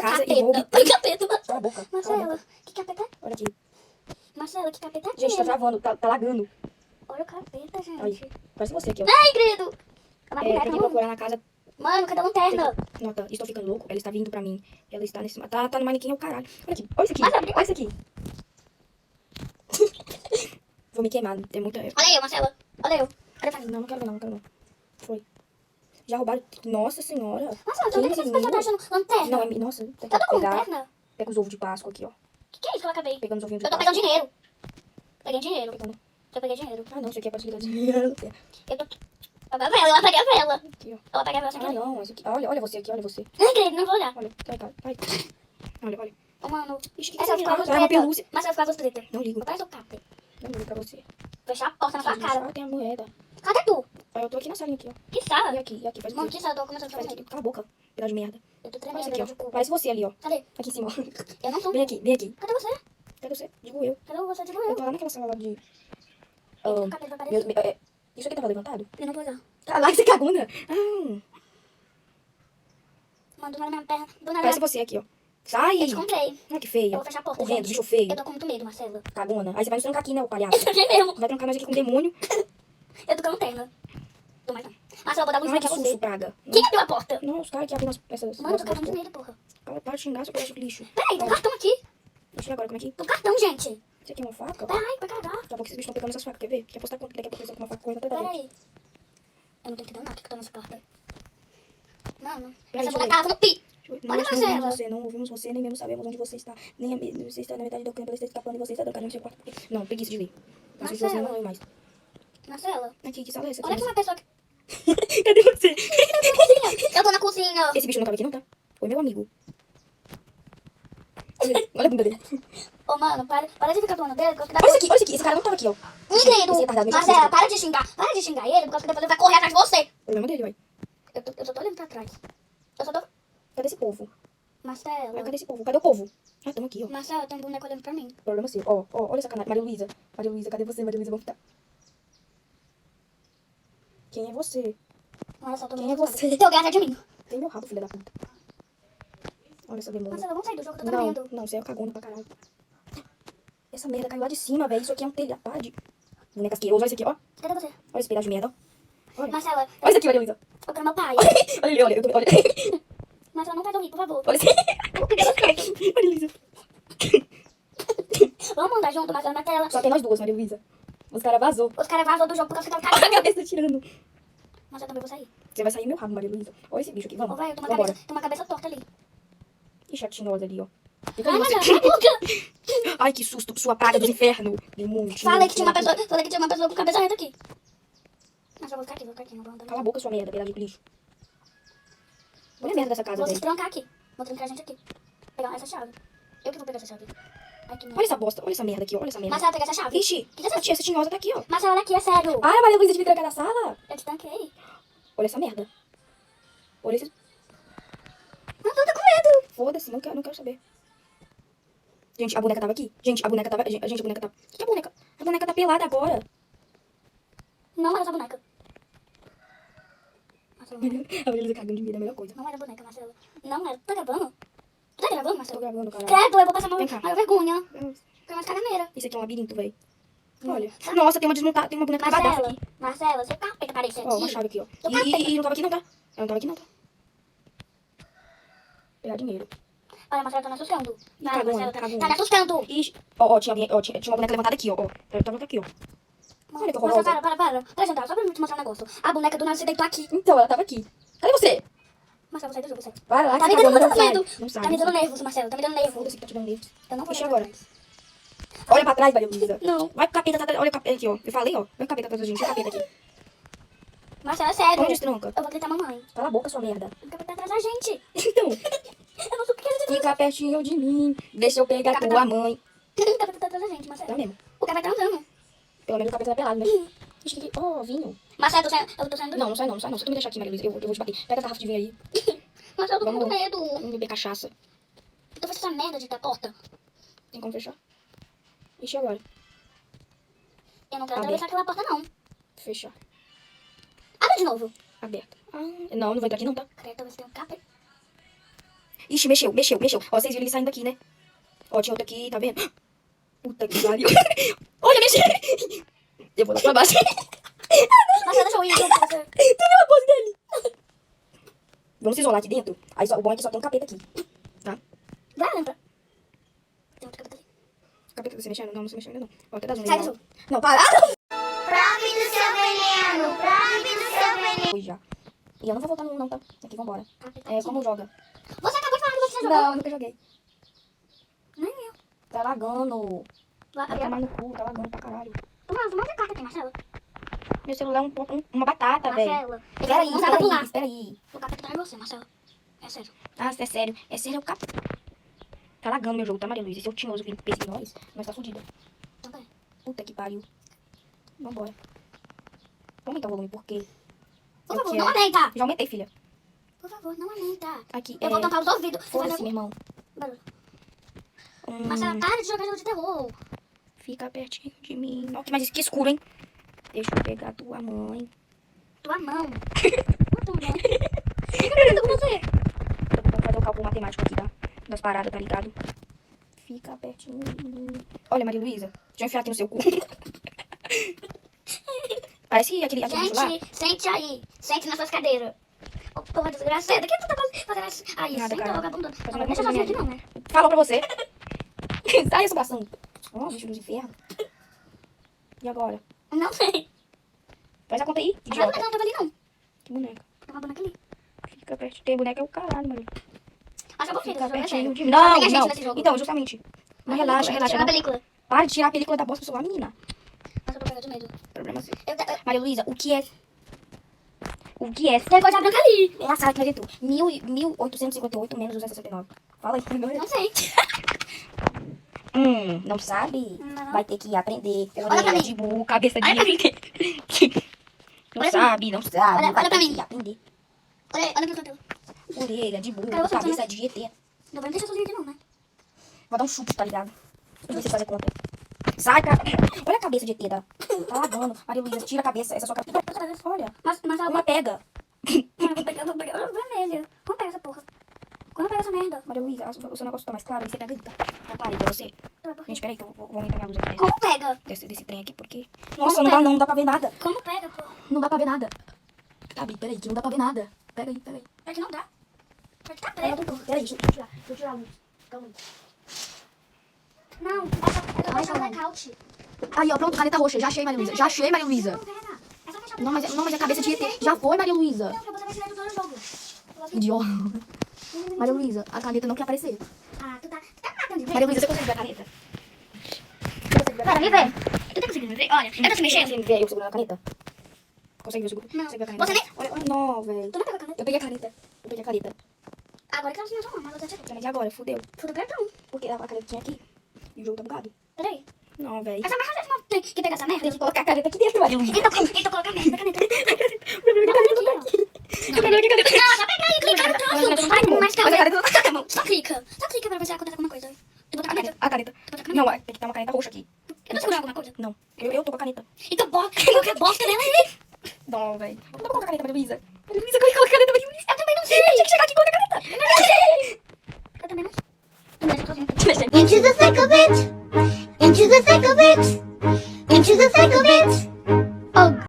casa capeta. e vou... O capeta. Cala a boca. Cala a Marcela, boca. que capeta? Olha aqui. Marcela, que capeta é Gente, tá aquele? travando, tá lagando. Olha o capeta, Aí, gente. parece você aqui, ó. Ai, credo. É uma boneca, Tentei não. procurar na casa. Mano, cadê a lanterna? Nota, estou ficando louco. Ela está vindo pra mim. Ela está nesse... Tá no manequim, é o caralho. Olha aqui, olha isso aqui. Marcela, Olha isso aqui. Vou me queimar, tem muita... Olha eu, Marcela. Olha eu. Cadê a Não, não quero ver não, não quero não. Foi. Já roubaram... Nossa senhora. Marcela, tu nem que essa pessoa tá achando lanterna. Não, é... Nossa, tem que Eu tô com pegar... lanterna. Pega os ovos de Páscoa aqui, ó. Que é isso que eu acabei? Pegando os ovinhos de Eu tô Páscoa. pegando dinheiro. Peguei dinheiro. Pegando. Eu peguei dinheiro. Ah, não, isso aqui é pra tirar dinheiro. Eu tô... Eu peguei a vela, ela peguei a vela. Aqui, ó. Ela peguei a vela sem Ah, querer. não, esse aqui... Olha você aqui, olha você. Ai, credo, não vou olhar. Olha, cai, cai, cai. Olha, olha. Ô, mano. Ixi, que Essa que ficou a luz é uma preta. pelúcia. Marcela, ficou a luz preta. Não ligo. Parece o capeta. Não ligo pra você. Fechar a porta na sua cara. Ah, tem a moeda. Cadê tu? Ah, eu tô aqui na salinha aqui, ó. Que sala? E aqui, faz o Mano, quê? que sala? Eu tô começando a ficar Faz com aqui. medo. Cala a boca. Pedaço de merda. Eu tô Olha tremendo, isso aqui, eu tô ó. Parece você ali, ó. Cadê? Aqui em cima, ó. Eu não tô. Vem aqui, vem aqui. Cadê você? Cadê você? Digo eu. Cadê você? Digo Eu eu. tô lá naquela sala lá de... O Ah, capeta vai aparecer. isso aqui tava levantado? Eu não vou olhar. Caraca, você cagona. Ah, Mano, do nada minha perna. Do nada parece minha... você aqui, ó. Sai. Eu te comprei. Ah, que Eu feio. vou fechar a porta, Correndo, gente. bicho feio. Eu tô com muito medo, Marcela. Cagona. Aí você vai nos trancar aqui, né, o palhaço. Eu tranquei mesmo. Vai trancar nós aqui com o demônio. Eu tô com lanterna. Tô mais não. Marcela, eu vou dar luz Ai, pra que você. susto, praga. Quem abriu a porta? Não, os caras que abrem essas... Mano, eu tô cagando de medo, porra. Para de xingar, seu pedaço de lixo. Peraí, tem um cartão aqui. Deixa eu ver agora como é que... Tem um cartão, gente. Isso aqui é uma faca? Peraí, vai carregar. Daqui a pouco esses bichos estão pegando essas facas, quer ver? Quer apostar quanto? Daqui a pouco eles estão com uma faca correndo até da gente. Peraí. Eu não tenho que dar nada que eu tô nessa porta. Mano, Peraí, essa deixa eu boneca tava no pi. Olha, Nós não ouvimos Marcela. você, não ouvimos você, nem mesmo sabemos onde você está. Nem você está na metade do campo, você está escapando e você está trancado no seu quarto. Não, preguiça de ler. Mas você Marcela. não leu mais. Marcela. Aqui, que sala é essa? Olha aqui uma pessoa que... Cadê você? Eu tô na cozinha. Esse bicho não tava aqui não, tá? Foi meu amigo. Olha a bunda dele. Ô, mano, para de ficar falando dele. Que eu Olha isso aqui, esse cara não tava aqui, ó. Ingredo. Esse retardado, me Marcela, chama. para de xingar ele, porque depois ele vai correr atrás de você. Problema dele, vai. Eu só tô olhando pra trás. Eu só tô... Cadê esse povo? Marcela. Cadê esse povo? Cadê o povo? Ah, tamo aqui, ó. Marcela, tem um boneco olhando pra mim. Problema seu. Ó, olha essa canalha. Maria Luísa. Maria Luísa, cadê você? Maria Luísa, vamos ficar. Quem é você? Olha só, tô Quem é você? Tem alguém atrás de mim. Tem meu rabo, filha da puta. Olha essa demônia. Marcela, vamos sair do jogo, eu tô Não, tremendo. não, você é cagona pra caralho. Essa merda caiu lá de cima, velho. Isso aqui é um telhado. Boneca asquerosa. Olha isso aqui, ó. Cadê você? Olha esse pedaço de merda, ó. Olha. Marcela, Olha isso aqui, Maria Luísa. eu quero meu pai. Olha ele, olha. Olha. Marcela, não vai dormir, por favor. Olha isso aqui. Maria Luísa. Vamos andar junto, Marcela, na tela. Só tem nós duas, Maria Luísa. Os caras vazou. Os caras vazou do jogo porque você tava A cagando. cabeça tirando. Mas eu também vou sair. Você vai sair meu rabo, Maria Luísa. Olha esse bicho aqui, Ô, vamos. vai, eu tô uma Vambora. cabeça, tem uma cabeça torta ali. Que chatinosa ali, ó. Fica Ai, ali, Marcela, você. cala a boca. Ai, que susto. Sua praga dos infernos. Demônio. Falei que tinha uma pessoa com cabeça reta aqui. Mas eu vou ficar aqui, não vou andar. Cala a boca, sua merda, pedaço de lixo. Olha a merda dessa casa, Vou se velho. trancar aqui. Vou trancar a gente aqui. Pegar essa chave. Eu que vou pegar essa chave. Ai, que merda. Olha essa bosta. Olha essa merda aqui, olha essa merda. Marcela, pega essa chave. Ixi, Que que é a tia essa tinhosa tá aqui, ó. Marcela, olha aqui, é sério. Ai, Maria Luísa, devia trancar da sala. Eu te tanquei. Olha essa merda. Olha esse... Não, tô com medo. Foda-se, não quero saber. Gente, a boneca tava aqui. Gente, a boneca tava... Gente, a boneca tava... O que é a boneca? A boneca tá pelada agora. Não era essa boneca. Marcela, não. A Maria Luísa cagando de medo, é a melhor coisa. Não era boneca, Marcela. Não era. Tá gravando? Tu tá gravando, Tô Marcela? gravando, caralho. Credo, eu vou passar Vem cá. maior vergonha. Fica mais caganeira. Isso aqui é um labirinto, velho. Olha. Sabe? Nossa, tem uma desmontada, tem uma boneca cagadaça Marcela, aqui. Marcela, se o capeta aparecer Ó, uma aqui... chave aqui, ó. Eu capeta. E não tava aqui não, tá? Ela não tava aqui não, tá? Pegar dinheiro. Olha, Marcela, tá me assustando. Vai, Cagona, Marcela, cagona. tá me assustando. Ixi. Ó, tinha uma boneca levantada aqui, ó. Ela tava aqui, ó. Olha que Marcela, horrorosa. para sentar, só pra me te mostrar um negócio. A boneca do nada se deitou aqui. Então, ela tava aqui. Cadê você? Marcela, sai do jogo, sai. Vai lá, Tá me cagona, dando não muito sai. medo. Não sai, Tá me não dando sai. nervos, Marcela, tá me dando nervos. Foda-se que tá te dando nervos. Eu não vou Ixi, olhar agora. pra trás. Olha pra trás, Maria Luísa. Não. Vai, o capeta tá atrás. Olha o capeta aqui, ó. Eu falei, ó. Olha o capeta atrás da gente. Olha o capeta aqui. Marcela, é sério. Onde estranca? Eu vou gritar mamãe. Cala a boca, sua merda. O capeta tá atrás da gente. Então, Eu não sei o que ele tá fica pertinho de mim. Deixa eu pegar Capeta. tua mãe. O capeta tá atrás da gente, Tá Marcela. mesmo. O capeta tá andando. Pelo menos o capeta tá pelado, né? Ixi, que... Ó, vinho. Marcela, eu tô saindo do Não, não sai não, não sai não. Se tu me deixar aqui, Maria Luísa, eu vou te bater. Pega a garrafa de vinho aí. Marcela, eu tô com muito Vamos. medo. Vamos beber cachaça. Eu tô fazendo essa merda de da porta. Tem como fechar? Ixi, agora. Eu não quero Aberto. atravessar aquela porta, não. Fechar. Abre de novo. Aberto. Ah, não vou entrar aqui não, tá? Credo, talvez tenha um capeta. Ixi, mexeu. Ó, vocês viram ele saindo daqui, né? Ó, tinha outro aqui, tá vendo? Puta que pariu. Olha, mexeu. Eu vou lá pra baixo. Nossa, deixa eu ir. Eu vou fazer. Tu viu a pose dele? Vamos se isolar aqui dentro. Aí só, o bom é que só tem um capeta aqui. Tá? Vai, lembra. Tem outro cabelo ali. Capeta tá se mexendo? Não, não se mexeu ainda não. Ó, até das unhas. Sai não. do jogo. Não, para. Prove do seu veneno, prove do seu veneno. Foi já. E eu não vou voltar no 1 não, tá? Aqui, vambora. É, como joga? Você acabou de falar que você jogou. Não, eu nunca joguei. Nem eu. Tá lagando. Vai, Vai tomar no cu, tá lagando pra caralho. Mano, manda a carta aqui, Marcelo. Meu celular é uma batata, velho. Marcelo. Espera aí, espera aí. O capeta tá em você, Marcelo. É sério. Ah, é sério. É sério, é o cap... Tá lagando meu jogo, tá, Maria Luísa? Esse é o tinhoso que persegue nós tá fudido. Então peraí. Puta que pariu. Vambora. Vamos aumentar o volume, porque... Por eu favor, quero- não aumenta. Já aumentei, filha. Por favor, não aumenta. Aqui, Eu vou tampar os ouvidos. Você vai Foda-se, meu ver irmão. barulho. Hum, Marcelo, para de jogar jogo de terror. Fica pertinho de mim. Nossa, mas isso que escuro, hein? Deixa eu pegar tua mãe. Tua mão. Muito bom. Eu tô brincando com você. Tô tentando fazer o cálculo matemático aqui das paradas, tá ligado? Fica pertinho de mim. Olha, Maria Luísa. Deixa eu enfiar aqui no seu cu. Parece aquele bicho lá. Gente, sente aí. Sente nas suas cadeiras. Ô, porra desgraçada. O que tu tá fazendo isso? Aí, Nada, senta, cara. vagabundo. Fazendo Não deixa alguma sozinho coisa aqui não, né? Falou pra você. Sai assombração. Ó, bicho dos infernos. E agora? Não sei. Faz a conta aí, Mas não idiota. tava ali, não. Que boneca. Tem uma boneca ali. Fica pertinho. Tem boneca é o caralho, mano. Mas eu vou filho, Fica esse jogo é pertinho sério. de mim. Ela Não, tem a gente não. nesse jogo. Então, justamente. Mas relaxa, relaxa. Tira a Não. película. Para de tirar a película da bosta do celular, menina. Mas eu tô pegando de medo. Problema seu. Eu... Maria Luísa, o que é... O que é... Tem coisa branca ali. É a sala que nós entrou. 1858 menos 269. Fala aí. Não sei. Não sabe? Não. Vai ter que aprender. Olha pra Orelha mim. de burro, cabeça de... Olha pra mim. Não Olha pra sabe, não sabe. Olha Vai pra ter mim. que aprender. Olha aqui no cabelo. Orelha de burro, Cara, você cabeça tá- de ET. Não vai me deixar sozinha aqui não, né? Vou dar um chute, tá ligado? Pra você fazer conta. Sai, cara. Olha a cabeça de ET, tá lavando. Maria Luísa, tira a cabeça. Essa é a sua cabeça. Olha, Mas ela uma pega. Eu vou pegar o vermelho. Vamos pegar essa porra. Quando pega essa merda? Maria Luísa, o seu negócio tá mais claro. Aí você pega e tá na parede pra você. Gente, peraí que eu vou aumentar minha luz aqui. Como pega? Desse trem aqui, porque... Nossa, não dá pra ver nada. Como pega, porra? Não dá pra ver nada. Gabi, peraí, que não dá pra ver nada. Pera aí. É que não dá. É que tá preto. Peraí, deixa eu tirar a luz. Calma aí. Não, essa vai ser blackout. Aí, ó, pronto, caneta roxa. Já achei, Maria Luísa. Já achei, Maria Luísa. Não, pega. É só fechar Não, mas é a cabeça de ET. Já foi, Maria Luísa. Não, pra você vai ensinar tudo no jogo. Idiota. Maria Luísa, a caneta não quer aparecer. Ah, tu tá matando de Maria Luísa, você consegue ver a caneta? Cara, me vê. Tu tá conseguindo ver? Olha, eu tô se mexendo. Você vê eu segurando a caneta? Consegue ver eu segurando? Não. Consegue ver a caneta? Você nem- Olha, não, velho. Tu não pegou a caneta? Eu peguei a caneta. Agora que ela ensinou sua mão, mas você já Mas e agora? Fudeu. Tudo bem, não. Porque a caneta tinha aqui. E o jogo tá bugado. Peraí. Não, velho. Essa merda não tem que pegar essa merda. Tem que colocar a caneta aqui dentro, Maria Luísa. Então coloca a merda da caneta. O problema é que a caneta não tá aqui. O problema é que a caneta Não, já pega aí, clica no troço. Ai, mas Mas a calma. caneta não tá na mão. Só clica pra ver se acontece alguma coisa. Tu botou a caneta? A caneta. Não, tem que estar uma caneta roxa aqui. Eu tô segurando alguma coisa? Não, eu tô com a caneta. Então coloca a bosta dela aí. Não, velho. Não dá pra colocar a caneta, Maria Luísa. Maria Luísa, como é que coloca a caneta, Maria Luísa? Eu também não sei. Tinha que chegar aqui e colocar a caneta. Eu também não sei. Tu me deixa sozinha. Into the thick of it. Into the thick of it. Into the thick of it.